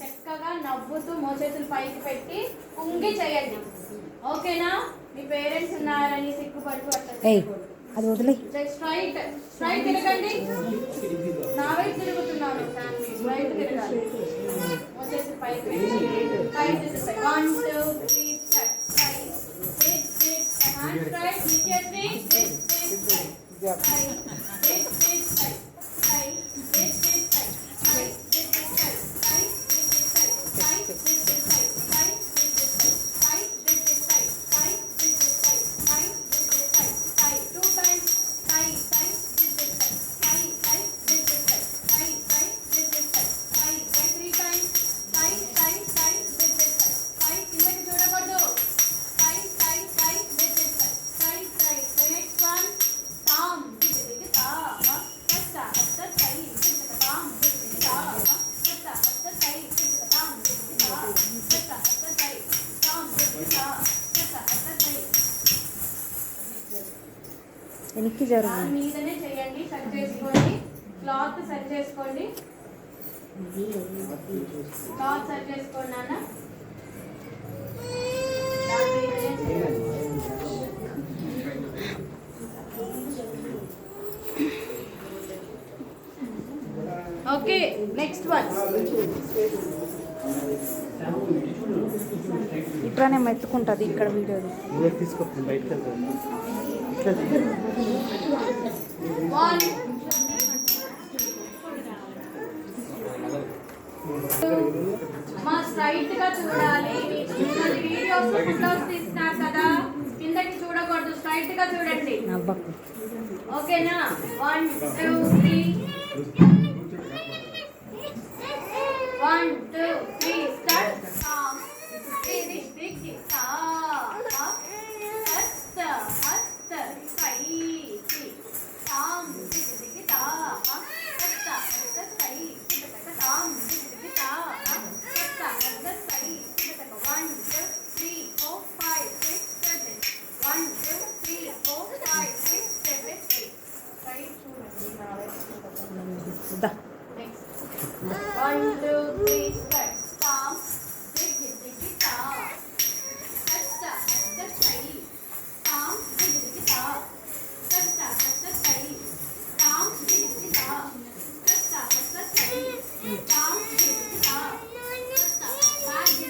చక్కగా నవ్వుతూ మోచేతులు పైకి పెట్టి కుంగి చేయండి. ఓకేనా? మీ పేరెంట్స్ ఉన్నారని సిగ్గుపడుతూ అట్లా అది వదిలే. స్ట్రైట్ స్ట్రైట్ తిరగండి. నా వైపు తిరుగుతున్నాను. స్ట్రైట్ తిరగాలి. మోచేతులు పైకి పెట్టి 1 2 3 5 6 హ్యాండ్ స్ట్రైట్ నిత్యశ్రీ వెనక్కి జరుగు. దాని మీదనే చేయండి. సెట్ చేసుకోండి, క్లాత్ సెట్ చేసుకోండి, క్లాత్ సెట్ చేసుకోండి నాన్న. దాని మీదనే చేయండి. Okay, next one. ఇప్పుడనే మెత్తుకుంటుంది ఇక్కడ వీడియోది. వన్ మా స్ట్రైట్ గా చూడాలి. వీడియోస్ ఫోటోస్ తీస్తున్నారు కదా, కిందకి చూడకూడదు, స్ట్రైట్ గా చూడండి. ఓకేనా? 1 2 3 1 2 3 start. The. Next. 1 2 3 start. Tom, diggy diggy ta. Hatta hatta sai. Tom, diggy diggy ta. Hatta hatta sai. Tom, diggy diggy ta. Hatta hatta sai. Tom, diggy diggy ta. Hatta. Back diggy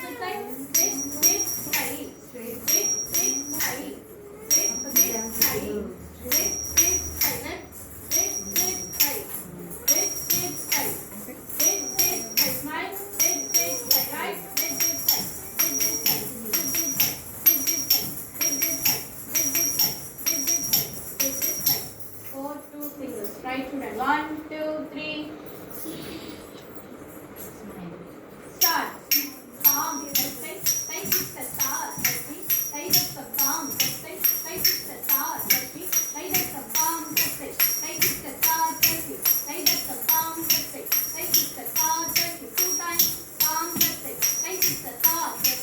sai. Dig dig sai. Dig dig sai. Dig dig sai. Dig dig sai. Dig dig sai. Dig dig sai. Dig dig sai. Smile. Dig dig sai. Right. Dig dig sai. Dig dig sai. Dig dig sai. Dig dig sai. Dig dig sai. Dig dig sai. Dig dig sai. Dig dig sai. 4 2 singles. Right student. 1 2 3. Start. Palm. Say. Say the star. Say. Say the palm. Say. Say the star. Say. Say the palm. Say. Say the star. Say. Say the palm. Say. Say the star. Say. 2 times. Palm. Say. Say the star. Say.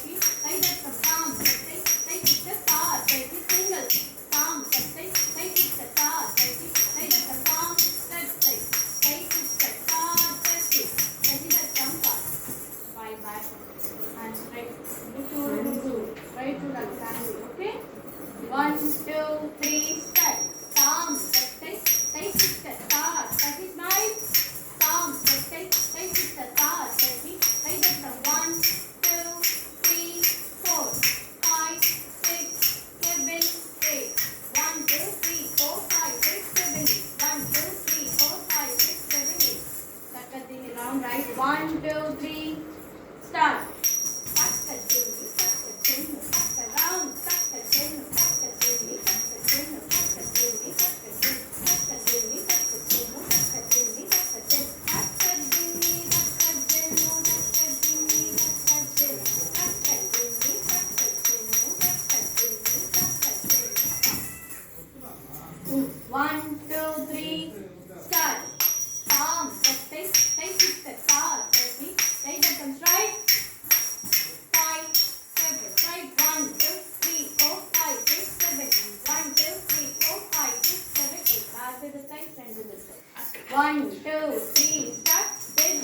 Say the palm. Say. Say the star. Say. Single. Palm. Say. Say the star. Say. Say the palm. Say. Say the star. Say. Say the jump. Bye bye. And straight. Right to the family. Okay. 1 2 3 start. Palm. Say. Say the star. Say. Smile. Palm. Say. Say the star. Say. Say the 1 2 3 4 5 6 7 8. 1 2 3 4 5 6 7 8. 1 2 3 4 5 6 7 8. Sakkathing around, right? 1 2 3 start. Sakkathing around. Sakkathing sakkathing sakkathing sakkathing sakkathing sakkathing sakkathing sakkathing sakkathing One, two, three, start. Palm, say, say the star, say, say that comes right. 5, 7, right. 1, 2, 3, 4, 5, 6, 7. 1, 2, 3, 4, 5, 6, 7, 8. Back to the side, front to the side. 1, 2, 3, start. Did,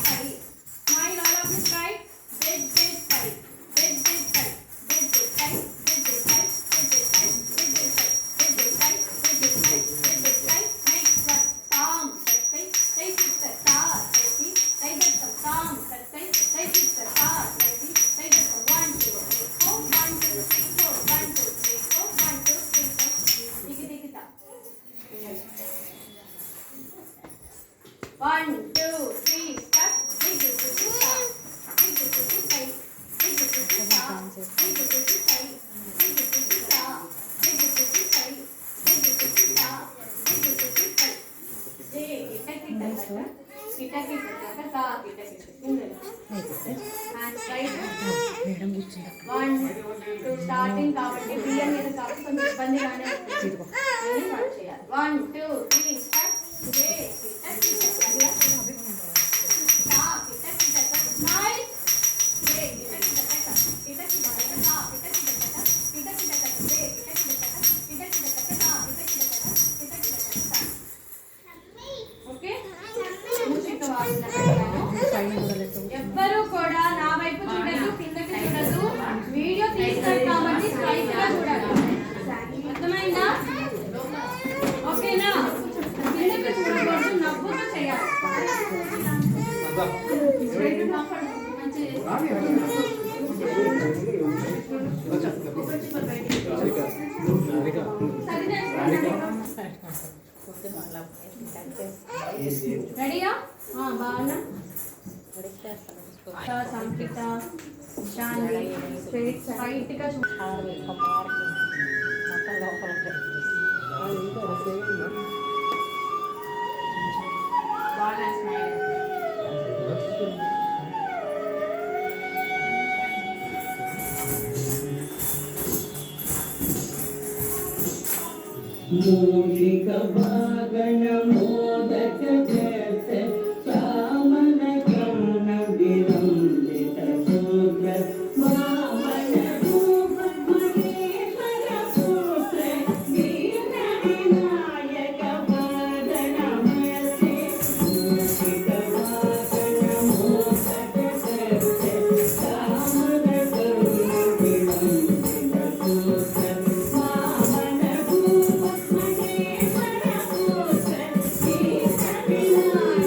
side. Smile all of this right. Did, side. Did, side. Did, side. Did, side. Did, side. Did, side. Did, side. Did, side. Did, side. Next one. Palm. Say, say the star. Say, say that the palm. Say, say the star. Say, say that the 1 2 4 1 2 3 4 1 2 3 4 1 2 3 4. Digi digi ta. 1 2 3 start. Digi digi ta. Digi digi say. Digi digi ta. Digi digi say. Digi digi ta. Digi digi say. Digi digi ta. Digi digi say. Kita ta. Hands right. Madam కూర్చుందా. 1 2 starting కాబట్టి బియ్యం మీద కాబట్టి కొంచెం ఇబ్బందిగానే ఉంటుంది. Start చేయాలి. 1 2 3 start. Smile. రెడీయా? బాగున్నా సంకిత శాంతి స్ట్రైట్గా బాగా స్మైల్. మూషిక భాగణ మోదక చేత చామన కర్ణ విరంజిత సూత్ర వామన రూప మహేశ్వర పుత్ర వీర వినాయక పాదన మస్తే మూషిక భాగణ మోదక చేత చామన కర్ణ విరంజిత సూత్ర వామన రూప మహేశ్వర పుత్ర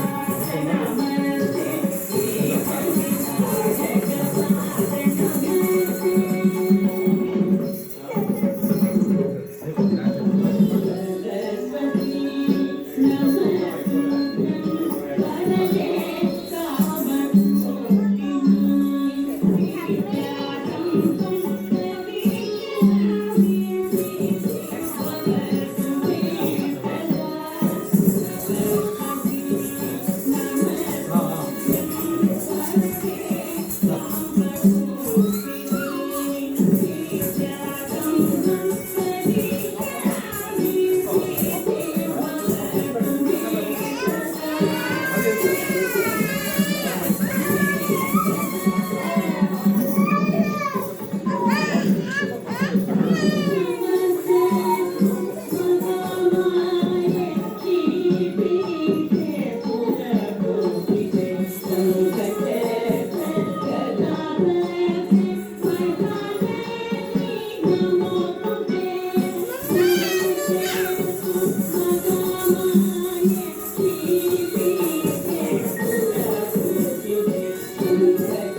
వీర వినాయక పాదన మస్తే వీర వినాయక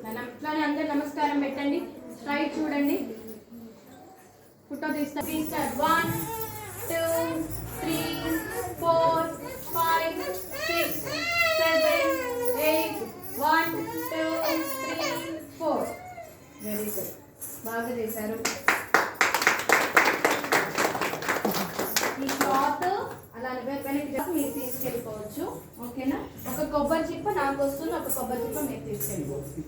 పాదన అట్లానే అందరు నమస్కారం పెట్టండి. స్ట్రైట్ చూడండి. ఫోటో తీస్తారు. 1 2 3 4 5 6 7 8 1 2 3 4. వెరీ గుడ్, బాగా చేశారు. ఈ క్లాత్ అలా వెనక్కి మీరు తీసుకెళ్ళిపోవచ్చు. ఓకేనా? ఒక కొబ్బరి చిప్ప నాకు వస్తుంది, ఒక కొబ్బరి చిప్ప మీరు తీసుకెళ్ళిపోవచ్చు.